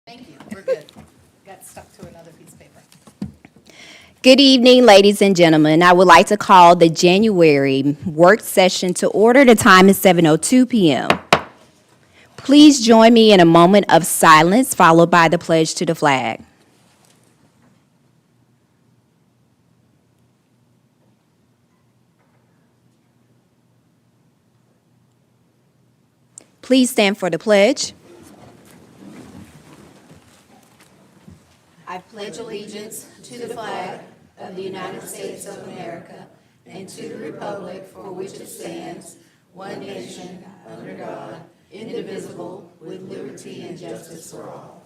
Thank you, we're good. Got stuck to another piece of paper. Good evening, ladies and gentlemen. I would like to call the January work session to order. The time is 7:02 p.m. Please join me in a moment of silence, followed by the pledge to the flag. Please stand for the pledge. I pledge allegiance to the flag of the United States of America and to the republic for which it stands, one nation, under God, indivisible, with liberty and justice for all.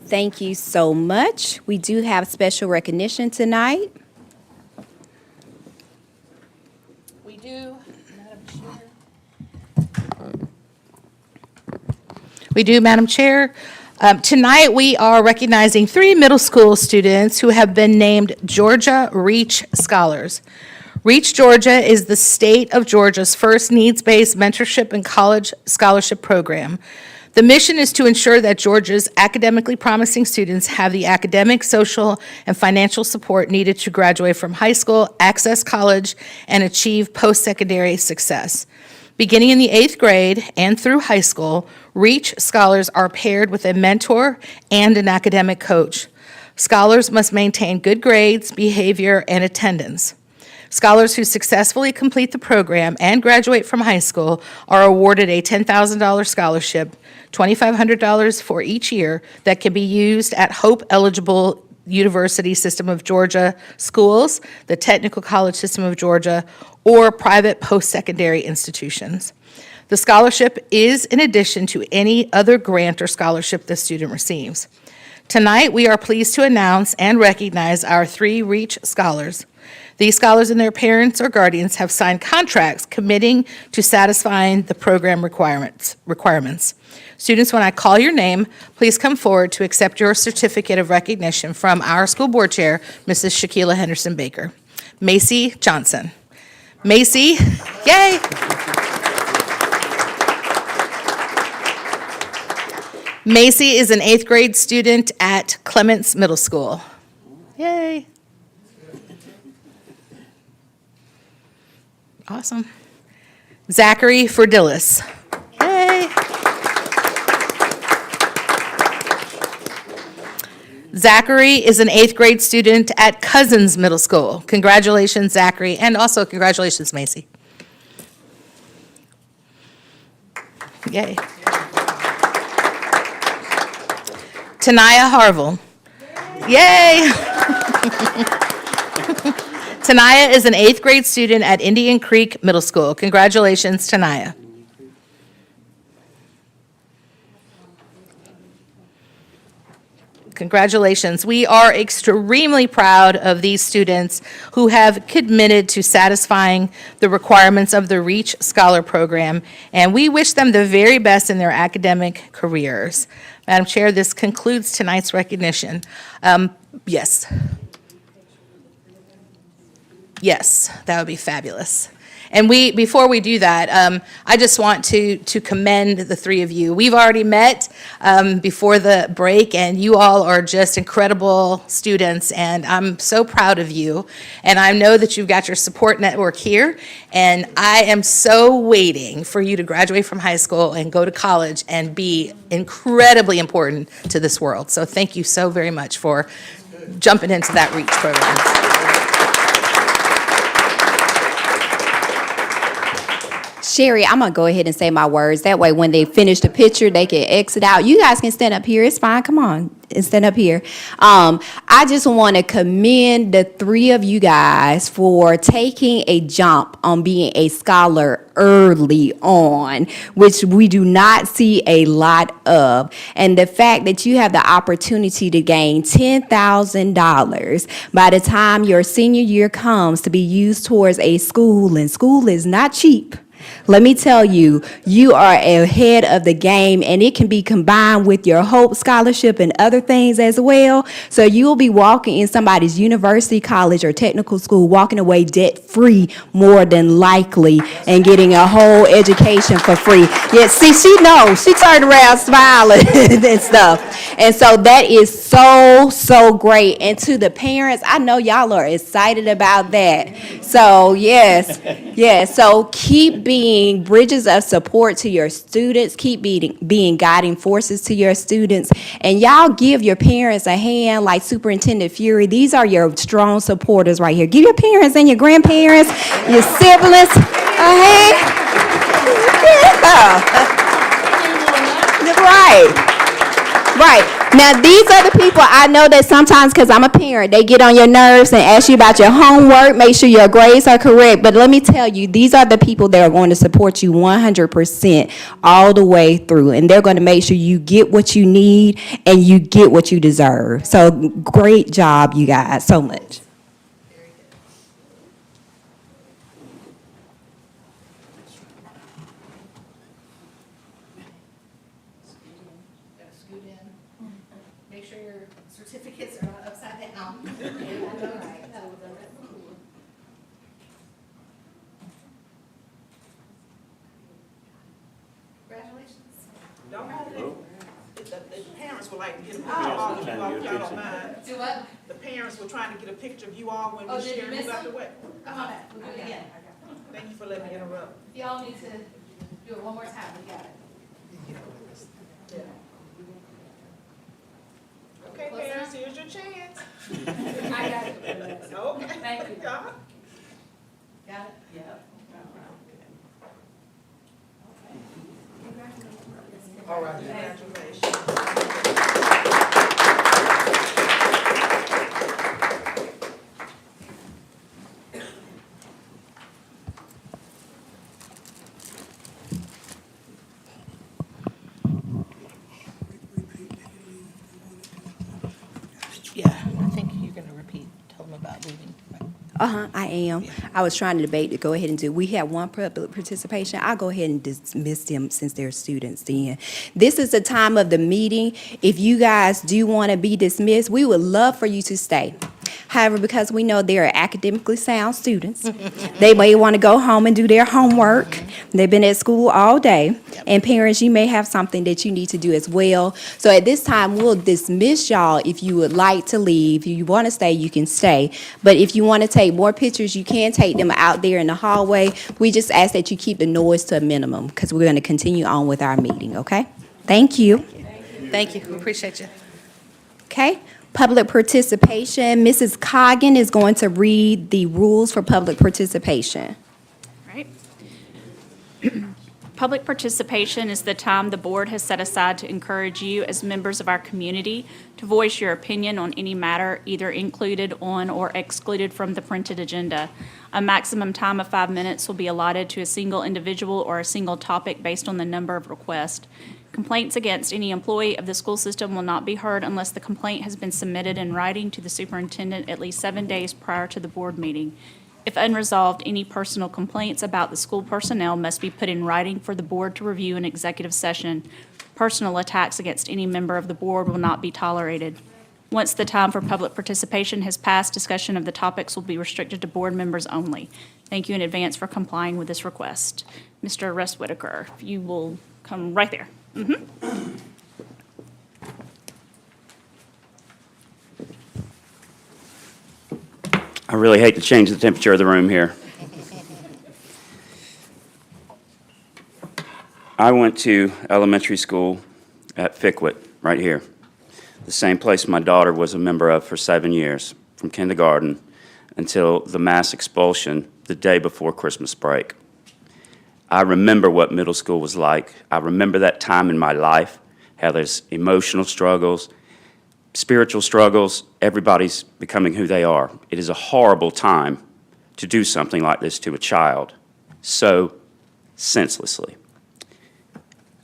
Thank you so much. We do have special recognition tonight. We do, Madam Chair. We do, Madam Chair. Tonight, we are recognizing 3 middle school students who have been named Georgia Reach Scholars. Reach Georgia is the state of Georgia's first needs-based mentorship and college scholarship program. The mission is to ensure that Georgia's academically promising students have the academic, social, and financial support needed to graduate from high school, access college, and achieve post-secondary success. Beginning in the 8th grade and through high school, Reach Scholars are paired with a mentor and an academic coach. Scholars must maintain good grades, behavior, and attendance. Scholars who successfully complete the program and graduate from high school are awarded a $10,000 scholarship, $2,500 for each year, that can be used at Hope-eligible University System of Georgia schools, the Technical College System of Georgia, or private post-secondary institutions. The scholarship is in addition to any other grant or scholarship the student receives. Tonight, we are pleased to announce and recognize our 3 Reach Scholars. These scholars and their parents or guardians have signed contracts committing to satisfying the program requirements. Students, when I call your name, please come forward to accept your certificate of recognition from our school board chair, Mrs. Shaquila Henderson Baker. Macy Johnson. Macy, yay! Macy is an 8th grade student at Clements Middle School. Yay! Awesome. Zachary Fordillis. Yay! Zachary is an 8th grade student at Cousins Middle School. Congratulations, Zachary, and also congratulations, Macy. Yay. Tanaya Harville. Yay! Tanaya is an 8th grade student at Indian Creek Middle School. Congratulations, Tanaya. Congratulations. We are extremely proud of these students who have committed to satisfying the requirements of the Reach Scholar Program, and we wish them the very best in their academic careers. Madam Chair, this concludes tonight's recognition. Yes. Yes, that would be fabulous. And before we do that, I just want to commend the 3 of you. We've already met before the break, and you all are just incredible students, and I'm so proud of you. And I know that you've got your support network here, and I am so waiting for you to graduate from high school and go to college and be incredibly important to this world. So thank you so very much for jumping into that REACH program. Sherry, I'm going to go ahead and say my words. That way, when they finish the picture, they can exit out. You guys can stand up here. It's fine. Come on and stand up here. I just want to commend the 3 of you guys for taking a jump on being a scholar early on, which we do not see a lot of. And the fact that you have the opportunity to gain $10,000 by the time your senior year comes to be used towards a school, and school is not cheap. Let me tell you, you are ahead of the game, and it can be combined with your Hope Scholarship and other things as well. So you'll be walking in somebody's university, college, or technical school, walking away debt-free more than likely, and getting a whole education for free. Yeah, see, she knows. She turned around smiling and stuff. And so that is so great. And to the parents, I know y'all are excited about that. So yes. So keep being bridges of support to your students. Keep being guiding forces to your students. And y'all give your parents a hand like Superintendent Fury. These are your strong supporters right here. Give your parents and your grandparents, your siblings a hand. Yeah. Right. Now, these are the people I know that sometimes, because I'm a parent, they get on your nerves and ask you about your homework, make sure your grades are correct. But let me tell you, these are the people that are going to support you 100% all the way through. And they're going to make sure you get what you need and you get what you deserve. So great job, you guys, so much. Scoot in. Make sure your certificates are not upside down. Congratulations. Don't hold it. The parents would like to get a picture of all of you all, if y'all don't mind. Do what? The parents were trying to get a picture of you all when Oh, we did you shared miss you out the them? way. Come on back, we'll do it again. Thank you for letting me interrupt. If y'all need to do it one more time, we got it. Okay, Close parents, enough? here's your chance. I got it. Okay. Thank you. Uh-huh. Got it? Yep. All right, congratulations. Yeah, I think you're gonna repeat, tell them about leaving. I am. I was trying to debate to go ahead and do, we have one public participation. I'll go ahead and dismiss them since they're students then. This is the time of the meeting. If you guys do want to be dismissed, we would love for you to stay. However, because we know they're academically sound students, they may want to go home and do their homework. They've been at school all day. And parents, you may have something that you need to do as well. So at this time, we'll dismiss y'all. If you would like to leave, if you want to stay, you can stay. But if you want to take more pictures, you can take them out there in the hallway. We just ask that you keep the noise to a minimum because we're going to continue on with our meeting, okay? Thank you. Thank you, we appreciate you. Okay, public participation. Mrs. Coggan is going to read the rules for public participation. Right. Public participation is the time the board has set aside to encourage you as members of our community to voice your opinion on any matter either included on or excluded from the printed agenda. A maximum time of 5 minutes will be allotted to a single individual or a single topic based on the number of requests. Complaints against any employee of the school system will not be heard unless the complaint has been submitted in writing to the superintendent at least 7 days prior to the board meeting. If unresolved, any personal complaints about the school personnel must be put in writing for the board to review in executive session. Personal attacks against any member of the board will not be tolerated. Once the time for public participation has passed, discussion of the topics will be restricted to board members only. Thank you in advance for complying with this request. Mr. Russ Whitaker, if you will come right there. I really hate to change the temperature of the room here. I went to elementary school at Fickwit, right here, the same place my daughter was a member of for 7 years, from kindergarten until the mass expulsion the day before Christmas break. I remember what middle school was like. I remember that time in my life, how there's emotional struggles, spiritual struggles, everybody's becoming who they are. It is a horrible time to do something like this to a child so senselessly.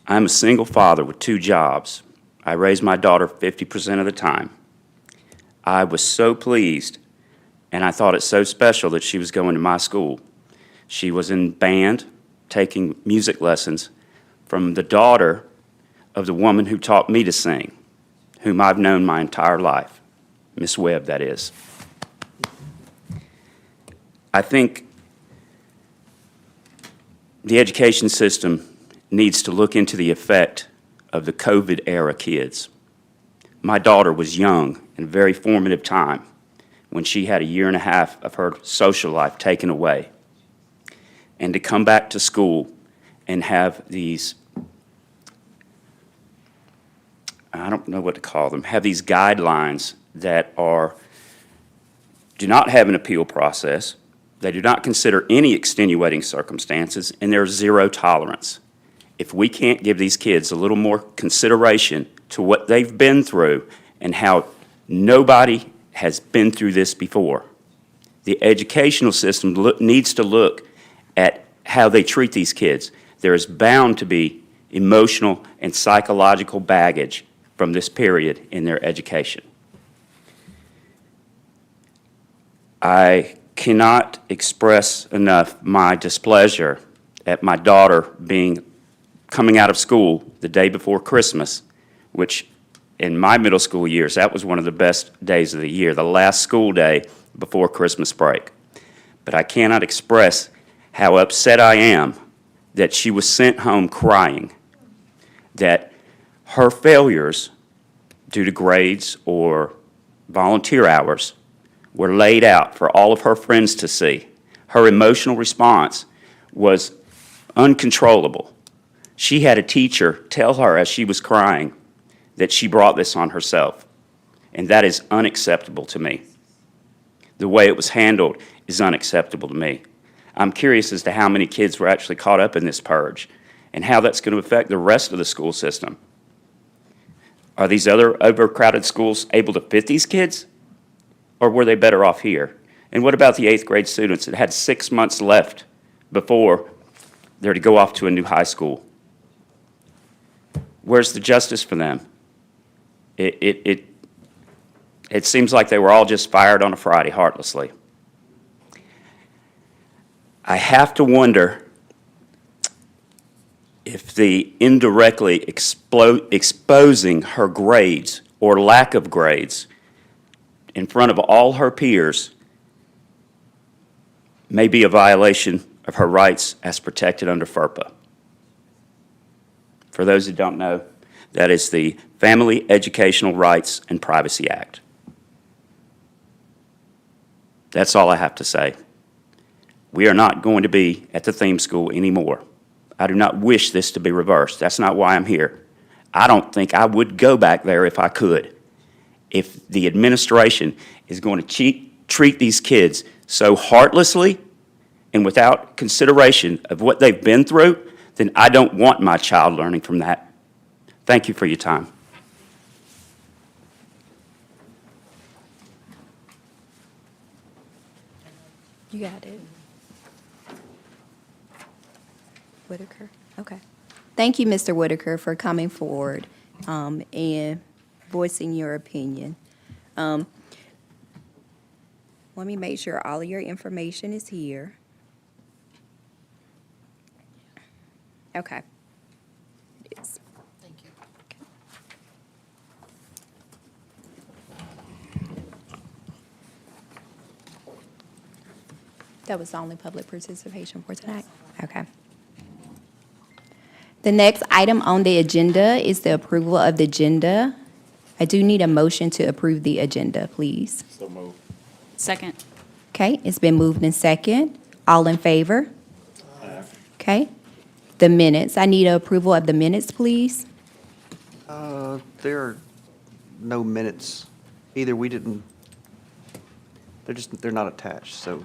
I'm a single father with 2 jobs. I raise my daughter 50% of the time. I was so pleased, and I thought it so special that she was going to my school. She was in band, taking music lessons from the daughter of the woman who taught me to sing, whom I've known my entire life, Miss Webb, that is. I think the education system needs to look into the effect of the COVID-era kids. My daughter was young and very formative time when she had a year and a half of her social life taken away. And to come back to school and have these, I don't know what to call them, have these guidelines that do not have an appeal process, they do not consider any extenuating circumstances, and there's zero tolerance. If we can't give these kids a little more consideration to what they've been through and how nobody has been through this before, the educational system needs to look at how they treat these kids. There is bound to be emotional and psychological baggage from this period in their education. I cannot express enough my displeasure at my daughter coming out of school the day before Christmas, which in my middle school years, that was one of the best days of the year, the last school day before Christmas break. But I cannot express how upset I am that she was sent home crying, that her failures due to grades or volunteer hours were laid out for all of her friends to see. Her emotional response was uncontrollable. She had a teacher tell her as she was crying that she brought this on herself, and that is unacceptable to me. The way it was handled is unacceptable to me. I'm curious as to how many kids were actually caught up in this purge and how that's going to affect the rest of the school system. Are these other overcrowded schools able to fit these kids? Or were they better off here? And what about the 8th grade students that had 6 months left before they're to go off to a new high school? Where's the justice for them? It seems like they were all just fired on a Friday heartlessly. I have to wonder if the indirectly exposing her grades or lack of grades in front of all her peers may be a violation of her rights as protected under FERPA. For those who don't know, that is the Family Educational Rights and Privacy Act. That's all I have to say. We are not going to be at the theme school anymore. I do not wish this to be reversed. That's not why I'm here. I don't think I would go back there if I could. If the administration is going to treat these kids so heartlessly and without consideration of what they've been through, then I don't want my child learning from that. Thank you for your time. You got it. Whitaker, okay. Thank you, Mr. Whitaker, for coming forward and voicing your opinion. Let me make sure all of your information is here. Okay. It is. Thank you. That was the only public participation for tonight? Okay. The next item on the agenda is the approval of the agenda. I do need a motion to approve the agenda, please. Second. Okay, it's been moved in second. All in favor? Okay. The minutes, I need approval of the minutes, please. There are no minutes. Either we didn't, they're not attached, so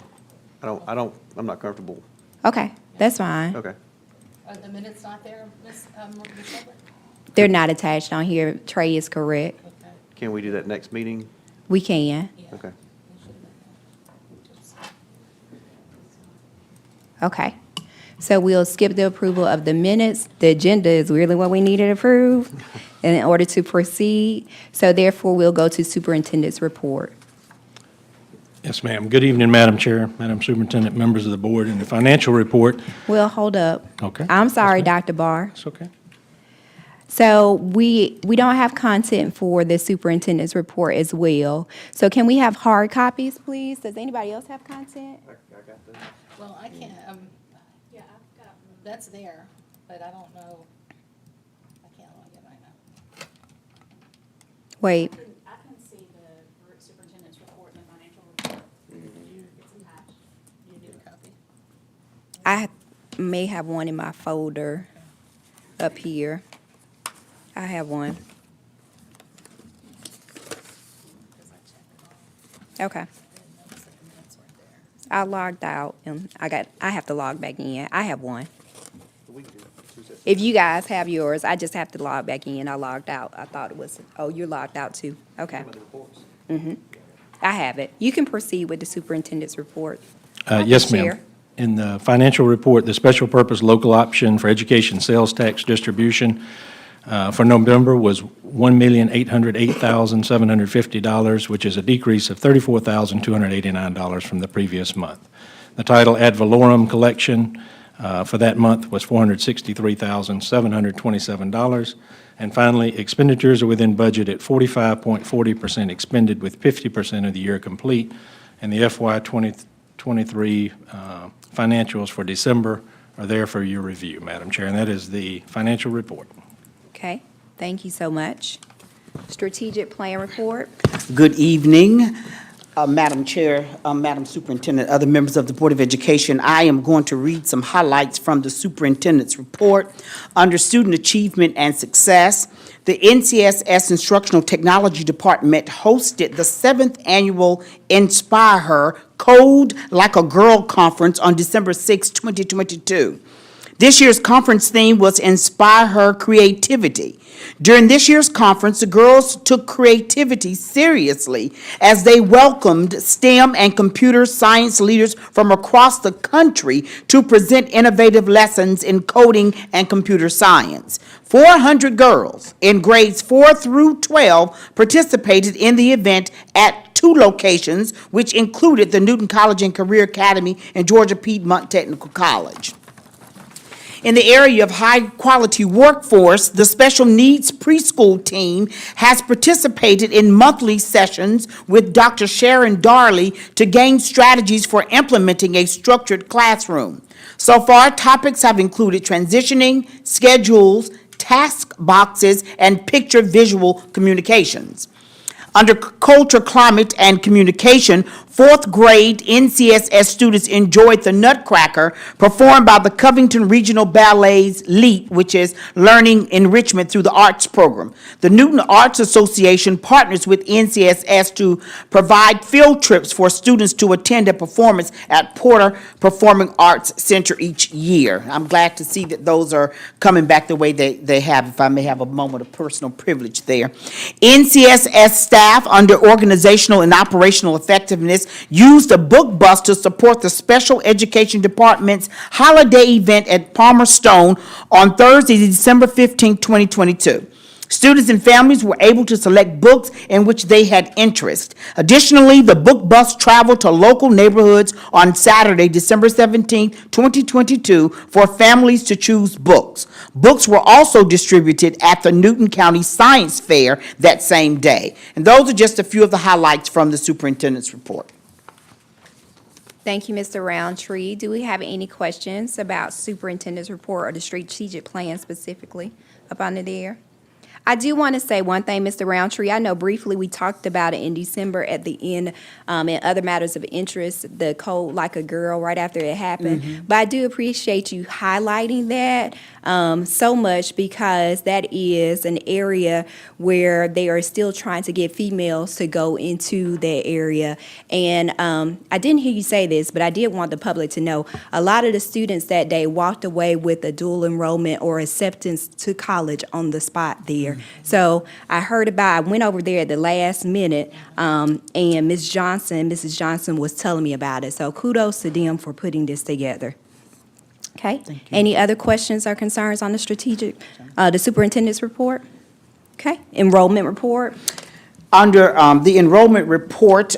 I'm not comfortable. Okay, that's fine. Okay. Are the minutes not there, Ms. Shepherd? They're not attached on here. Trey is correct. Okay. Can we do that next meeting? We can. Okay. Okay. So we'll skip the approval of the minutes. The agenda is really what we need to approve in order to proceed. So therefore, we'll go to superintendent's report. Yes, ma'am. Good evening, Madam Chair, Madam Superintendent, members of the board, and the financial report. Well, hold up. Okay. I'm sorry, Yes, ma'am. Dr. Barr. It's okay. So we don't have content for the superintendent's report as well. So can we have hard copies, please? Does anybody else have content? Well, I can't, yeah, I've got, that's there, but I don't know. I can't log in right now. Wait, I can see the superintendent's report and the financial report. It's attached. You need a copy? I may have one in my folder up here. I have one. Okay. I logged out and I have to log back in. I have one. If you guys have yours, I just have to log back in. I logged out. I thought it was, oh, you're logged out too. Okay. I have it. You can proceed with the superintendent's report. Yes, Chair. ma'am. In the financial report, the special purpose local option for education sales tax distribution for November was $1,808,750, which is a decrease of $34,289 from the previous month. The title ad valorem collection for that month was $463,727. And finally, expenditures are within budget at 45.40% expended with 50% of the year complete. And the FY 2023 financials for December are there for your review, Madam Chair, and that is the financial report. Okay, thank you so much. Strategic plan report. Good evening, Madam Chair, Madam Superintendent, other members of the Board of Education. I am going to read some highlights from the superintendent's report. Under Student Achievement and Success, the NCSS Instructional Technology Department hosted the 7th Annual Inspire Her Code Like a Girl Conference on December 6, 2022. This year's conference theme was Inspire Her Creativity. During this year's conference, the girls took creativity seriously as they welcomed STEM and computer science leaders from across the country to present innovative lessons in coding and computer science. 400 girls in grades 4 through 12 participated in the event at 2 locations, which included the Newton College and Career Academy and Georgia Piedmont Technical College. In the area of high-quality workforce, the special needs preschool team has participated in monthly sessions with Dr. Sharon Darley to gain strategies for implementing a structured classroom. So far, topics have included transitioning, schedules, task boxes, and picture-visual communications. Under Culture, Climate, and Communication, 4th grade NCSS students enjoyed the Nutcracker performed by the Covington Regional Ballet's LEAP, which is Learning Enrichment Through the Arts Program. The Newton Arts Association partners with NCSS to provide field trips for students to attend a performance at Porter Performing Arts Center each year. I'm glad to see that those are coming back the way they have, if I may have a moment of personal privilege there. NCSS staff, under Organizational and Operational Effectiveness, used a book bus to support the Special Education Department's holiday event at Palmer Stone on Thursday, December 15, 2022. Students and families were able to select books in which they had interest. Additionally, the book bus traveled to local neighborhoods on Saturday, December 17, 2022, for families to choose books. Books were also distributed at the Newton County Science Fair that same day. And those are just a few of the highlights from the superintendent's report. Thank you, Mr. Roundtree. Do we have any questions about superintendent's report or the strategic plan specifically up under there? I do want to say one thing, Mr. Roundtree. I know briefly we talked about it in December at the end, in other matters of interest, the Code Like a Girl right after it happened. But I do appreciate you highlighting that so much, because that is an area where they are still trying to get females to go into that area. And I didn't hear you say this, but I did want the public to know a lot of the students that day walked away with a dual enrollment or acceptance to college on the spot there. So I went over there at the last minute, and Mrs. Johnson was telling me about it. So kudos to them for putting this together. Okay? Any other questions or concerns on the the superintendent's report? Okay, enrollment report. Under the enrollment report,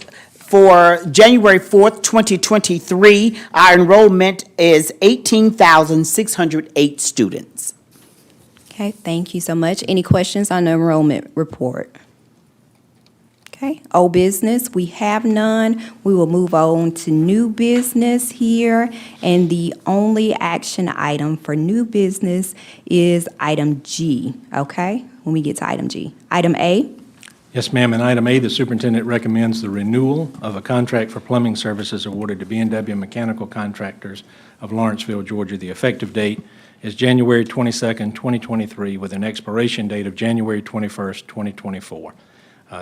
For January 4th, 2023, our enrollment is 18,608 students. Okay, thank you so much. Any questions on the enrollment report? Okay, old business, we have none. We will move on to new business here. And the only action item for new business is item G, okay? When we get to item G. Item A, Yes, ma'am. In item A, the superintendent recommends the renewal of a contract for plumbing services awarded to b and W Mechanical Contractors of Lawrenceville, Georgia. The effective date is January 22nd, 2023, with an expiration date of January 21st, 2024.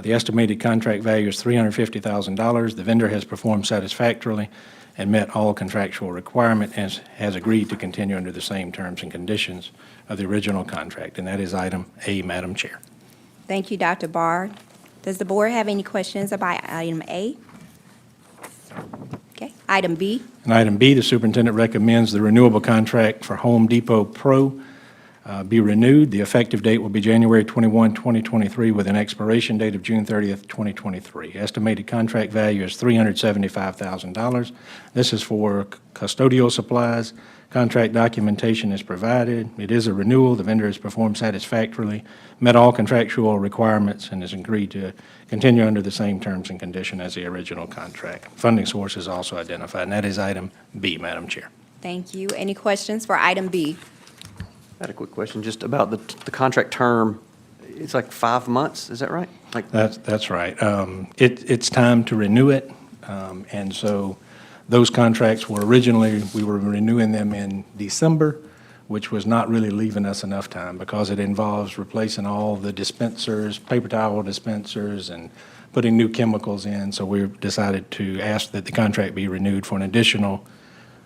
The estimated contract value is $350,000. The vendor has performed satisfactorily and met all contractual requirements and has agreed to continue under the same terms and conditions of the original contract. And that is item A, Madam Chair. thank you, Dr. Barr. Does the board have any questions about item A? Okay, item B, In item B, the superintendent recommends the renewable contract for Home Depot Pro be renewed. The effective date will be January 21, 2023, with an expiration date of June 30th, 2023. Estimated contract value is $375,000. This is for custodial supplies. Contract documentation is provided. It is a renewal. The vendor has performed satisfactorily, met all contractual requirements, and has agreed to continue under the same terms and condition as the original contract. Funding source is also identified, and that is item B, Madam Chair. thank you. Any questions for item B? I had a quick question just about the contract term. It's like 5 months, is that right? Like, That's right. It's time to renew it, and so those contracts were originally, we were renewing them in December, which was not really leaving us enough time because it involves replacing all the dispensers, paper towel dispensers, and putting new chemicals in. So we decided to ask that the contract be renewed for an additional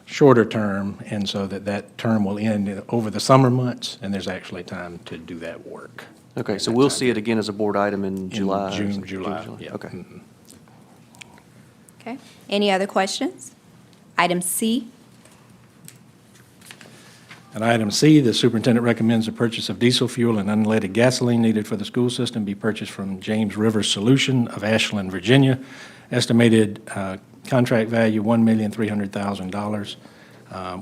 shorter term, and so that term will end over the summer months, and there's actually time to do that work. okay, so we'll see it again as a board item in July? or June, something? July, yeah. Okay. Mhm. Okay, any other questions? Item C, And item C, the superintendent recommends the purchase of diesel fuel and unleaded gasoline needed for the school system be purchased from James River Solution of Ashland, Virginia. Estimated contract value, $1,300,000.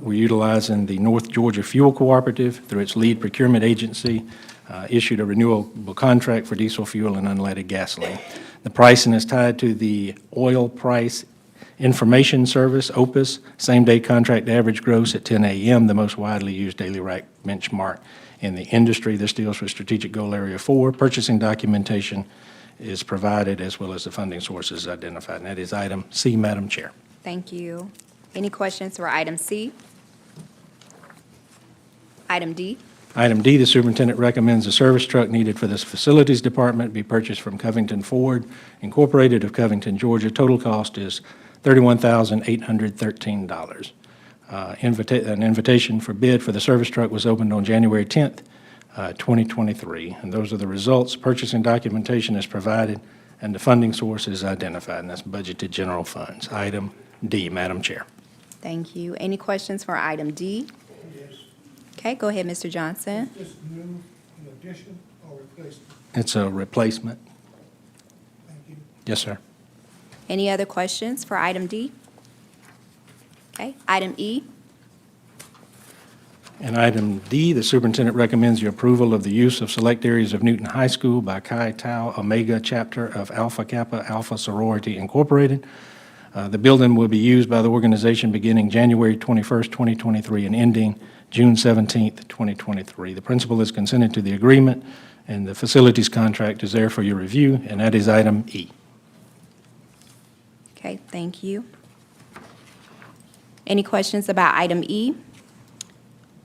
We're utilizing the North Georgia Fuel Cooperative through its lead procurement agency, issued a renewable contract for diesel fuel and unleaded gasoline. The pricing is tied to the oil price information service, OPIS, same-day contract average gross at 10 a.m., the most widely used daily rack benchmark in the industry. This deals with Strategic Goal Area 4. Purchasing documentation is provided as well as the funding sources identified, and that is item C, Madam Chair. thank you. Any questions for item C? Item D, Item D, the superintendent recommends a service truck needed for this facilities department be purchased from Covington Ford Incorporated of Covington, Georgia. Total cost is $31,813. An invitation for bid for the service truck was opened on January 10th, 2023. And those are the results. Purchasing documentation is provided, and the funding source is identified, and that's budgeted general funds. Item D, Madam Chair. thank you. Any questions for item D? Yes. Okay, go ahead, Mr. Johnson. Is this new, in addition, or replacement? It's a replacement. Thank you. Yes, sir. Any other questions for item D? Okay, item E, And item D, the superintendent recommends the approval of the use of select areas of Newton High School by Chi Tau Omega Chapter of Alpha Kappa Alpha Sorority Incorporated. The building will be used by the organization beginning January 21st, 2023, and ending June 17th, 2023. The principal is consented to the agreement, and the facilities contract is there for your review, and that is item E. okay, thank you. Any questions about item E?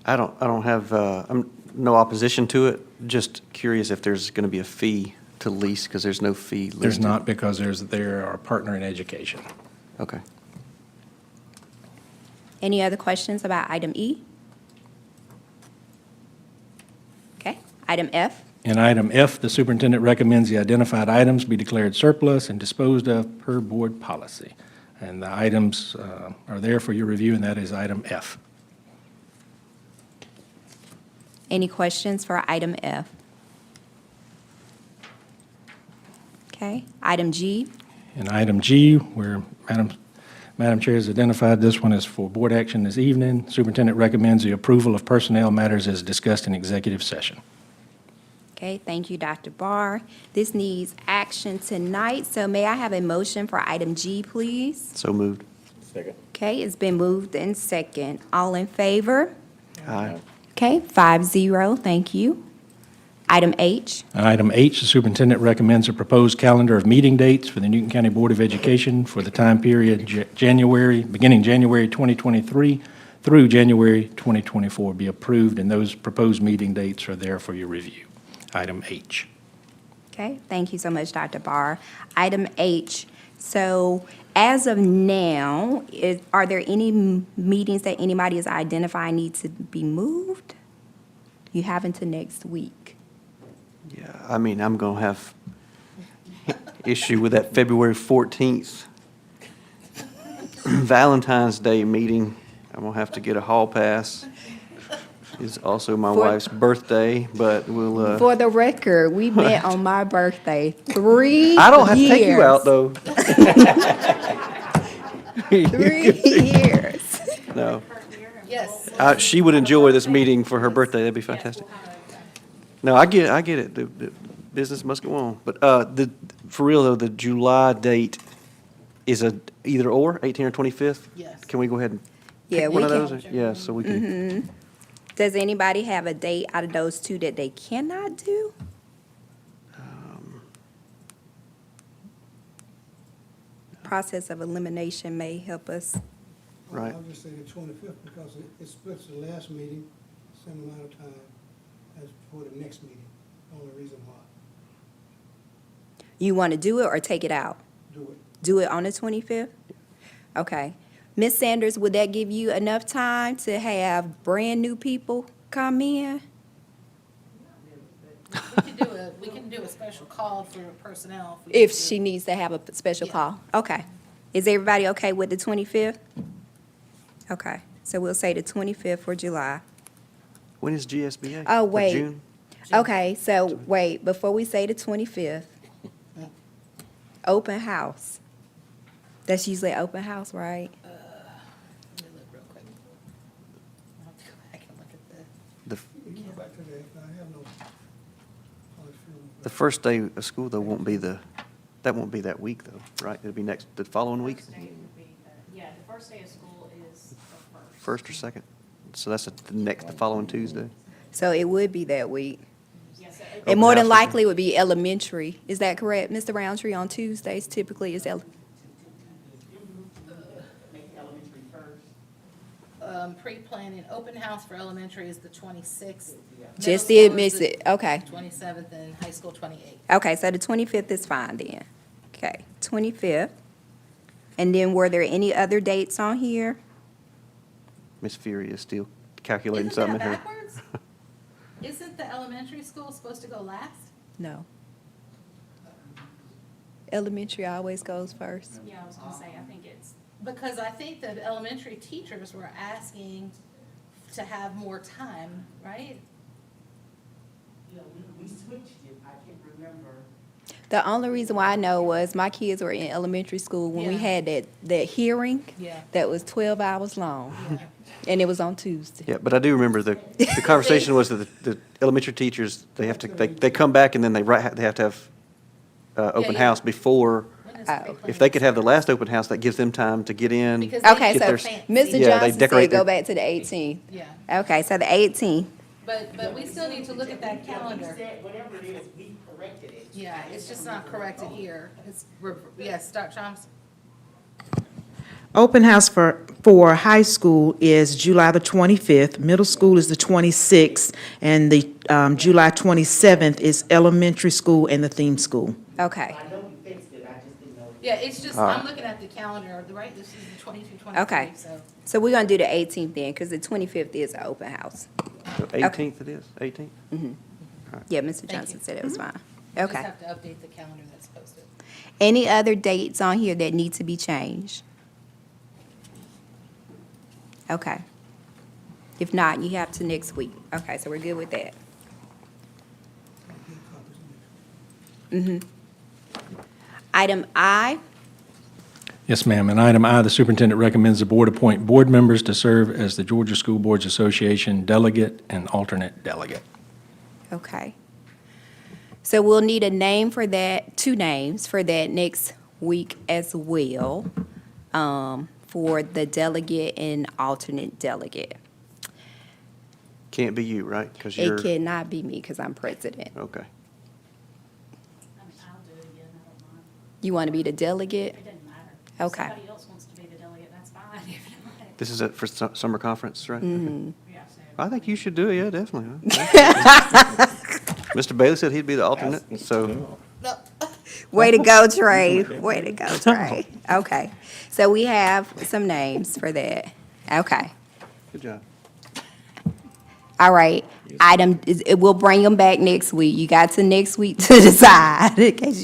I don't have, I'm no opposition to it, just curious if there's going to be a fee to lease, because there's no fee listed. There's not, because they're our partner in education. Okay. Any other questions about item E? Okay, item F, In item F, the superintendent recommends the identified items be declared surplus and disposed of per board policy. And the items are there for your review, and that is item F. any questions for item F? Okay, item G, And item G, where Madam Chair has identified this one as for board action this evening. Superintendent recommends the approval of personnel matters as discussed in executive session. Okay, thank you, Dr. Barr. This needs action tonight, so may I have a motion for item G, please? So moved. Okay, it's been moved in second. All in favor? Aye. Okay, 5-0, thank you. Item H, Item H, the superintendent recommends a proposed calendar of meeting dates for the Newton County Board of Education for the time period beginning January 2023 through January 2024 be approved, and those proposed meeting dates are there for your review. Item H. okay, thank you so much, Dr. Barr. Item H, so as of now, are there any meetings that anybody is identifying need to be moved? You have until next week. Yeah, I mean, I'm going to have issue with that February 14th Valentine's Day meeting. I'm going to have to get a hall pass. It's also my For- wife's birthday, but we'll, For the record, we met on my birthday 3 I don't have to take you years. out, though. 3 years. No. Yes. She would enjoy this meeting for her birthday. That'd be fantastic. No, I get it. The business must go on. But for real though, the July date is a either or, 18th or 25th. Yes. Can we go ahead and Yeah, pick we one of can. those? Yeah, so we can. Does anybody have a date out of those two that they cannot do? Process of elimination may help us. Right. I'll just say the 25th because it splits the last meeting, same amount of time as for the next meeting. Only reason why. You want to do it or take it out? Do it. Do it on the 25th? Okay. Ms. Sanders, would that give you enough time to have brand-new people come in? We can do a special call for personnel. If she needs to have a special Yeah. call? Okay. Is everybody okay with the 25th? Okay, so we'll say the 25th for July. When is GSBA? Oh, For wait. June? Okay, so wait, before we say the 25th, open house. That's usually open house, right? Let me look real quick. I'll have to go back and look at The, We can go back to that. I have no hard feeling. the first day of school though won't be that won't be that week though, right? It'll be the following week, Yeah, the first day of school is the first. first or second? So that's the following Tuesday. So it would be that week. Yes, And more than Open house likely it would be elementary. Is that correct, Mr. Roundtree? On Tuesdays typically is Pre-planning, open house for elementary is the 26th. just did miss it. Okay. 27th and high school 28th. Okay, so the 25th is fine then. Okay, 25th. And then were there any other dates on here? Miss Fury is still calculating Isn't something that in her. backwards? Isn't the elementary school supposed to go last? No. Elementary always goes first. Yeah, I was gonna say, I think it's, Because I think the elementary teachers were asking to have more time, right? Yeah, we switched it. I can't remember. The only reason why I know was my kids were in elementary school when we Yeah. had that hearing. Yeah. That was 12 hours long. And it was on Tuesday. Yeah, but I do remember the conversation was that the elementary teachers, they have to, they come back and then they have to have open yeah. house before. When is Oh. pre-planning If they could have the start? last open house, that gives them time to get in. Because they Okay, get so their- fancy. Mr. Yeah, they Johnson decorate said go their- back to the 18th. Yeah, Okay, so the 18th. but we still need to look at that calendar. Whatever it is, we corrected it. Yeah, it's just not corrected here. Yes, Dr. Thomas? Open house for high school is July the 25th, middle school is the 26th, and the July 27th is elementary school and the theme school. Okay, I know we fixed it, I just didn't know. Yeah, it's just, I'm looking at the calendar, right? This is the 22, 23, Okay. so. so we're gonna do the 18th then, because the 25th is an open house. So 18th it is, 18th? Yeah, Mr. Thank Johnson you. said it was fine. We just Okay. have to update the calendar that's posted. Any other dates on here that need to be changed? Okay. If not, you have to next week. Okay, so we're good with that. I'll get copies next week. Item I, Yes, ma'am. And item I, the superintendent recommends the board appoint board members to serve as the Georgia School Boards Association delegate and alternate delegate. Okay. So we'll need a name for that, 2 names for that next week as well, for the delegate and alternate delegate. Can't be you, right? Because It you're, cannot be me because I'm president. okay. I'll do it again, I don't mind. You want to be the delegate? It doesn't matter. Okay. If somebody else wants to be the delegate, that's fine. If not, This is it for summer conference, right? Mm-hmm. yeah, so- I think you should do it, yeah, definitely. Mr. Bailey said he'd be the alternate, so, Way to go, Trey. Way to go, Trey. Okay. So we have some names for that. Okay. good job. All right. We'll bring them back next week. You got to next week to decide in case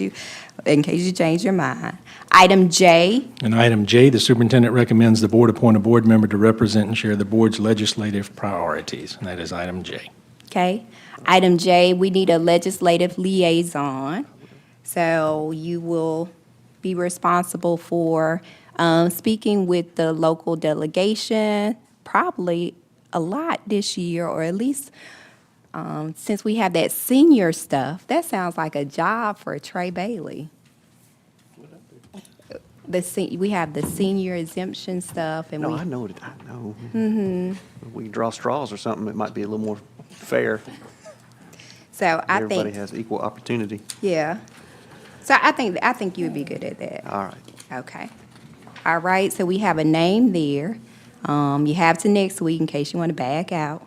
you change your mind. Item J, And item J, the superintendent recommends the board appoint a board member to represent and share the board's legislative priorities, and that is item J. okay? Item J, we need a legislative liaison. So you will be responsible for speaking with the local delegation, probably a lot this year, or at least since we have that senior stuff, that sounds like a job for Trey Bailey. We have the senior exemption stuff, and No, we, I know, I know. If we draw straws or something, it might be a little more fair. so I Everybody think, has equal opportunity. yeah. So I think you would be good at that. All right. Okay. All right, so we have a name there. You have to next week in case you want to back out.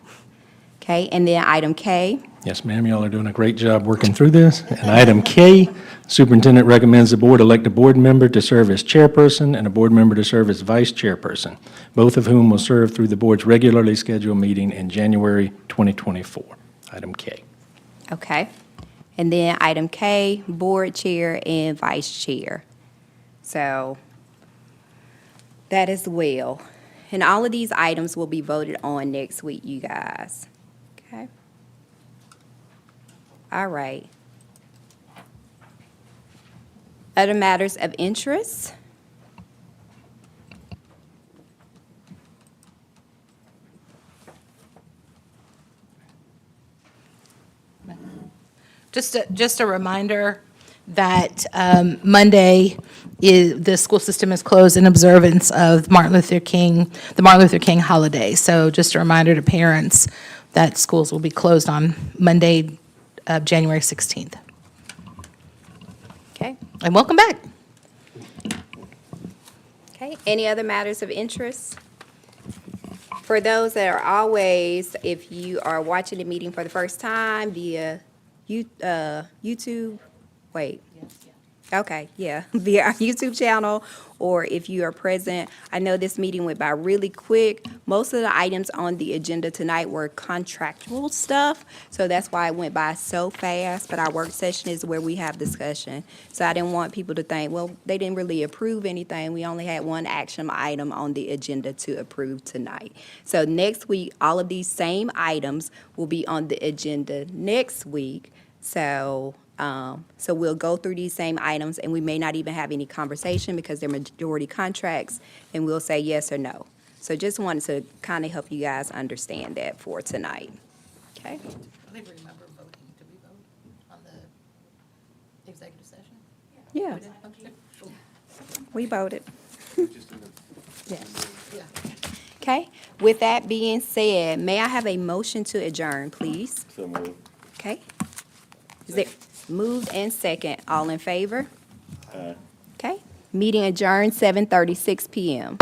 Okay, and then item K, Yes, ma'am, y'all are doing a great job working through this. And item K, superintendent recommends the board elect a board member to serve as chairperson and a board member to serve as vice chairperson, both of whom will serve through the board's regularly scheduled meeting in January 2024. Item K. okay. And then item K, board chair and vice chair. So that as well. And all of these items will be voted on next week, you guys. Okay? All right. Other matters of interest? Just a reminder that Monday, the school system is closed in observance of the Martin Luther King holiday. So just a reminder to parents that schools will be closed on Monday, January 16th. Okay. And welcome back. Okay, any other matters of interest? For those that are always, if you are watching the meeting for the first time via YouTube, wait. Okay, yeah, via our YouTube channel, or if you are present. I know this meeting went by really quick. Most of the items on the agenda tonight were contractual stuff, so that's why it went by so fast. But our work session is where we have discussion. So I didn't want people to think, well, they didn't really approve anything. We only had one action item on the agenda to approve tonight. So next week, all of these same items will be on the agenda next week. So we'll go through these same items, and we may not even have any conversation because they're majority contracts, and we'll say yes or no. So just wanted to kind of help you guys understand that for tonight. Okay? I think we remember voting. Did we vote on the executive session? Yeah, we voted. Yes. Okay, with that being said, may I have a motion to adjourn, please? So moved. Okay? Is there moved and second, all in favor? Aye. Okay, meeting adjourned, 7:36 PM.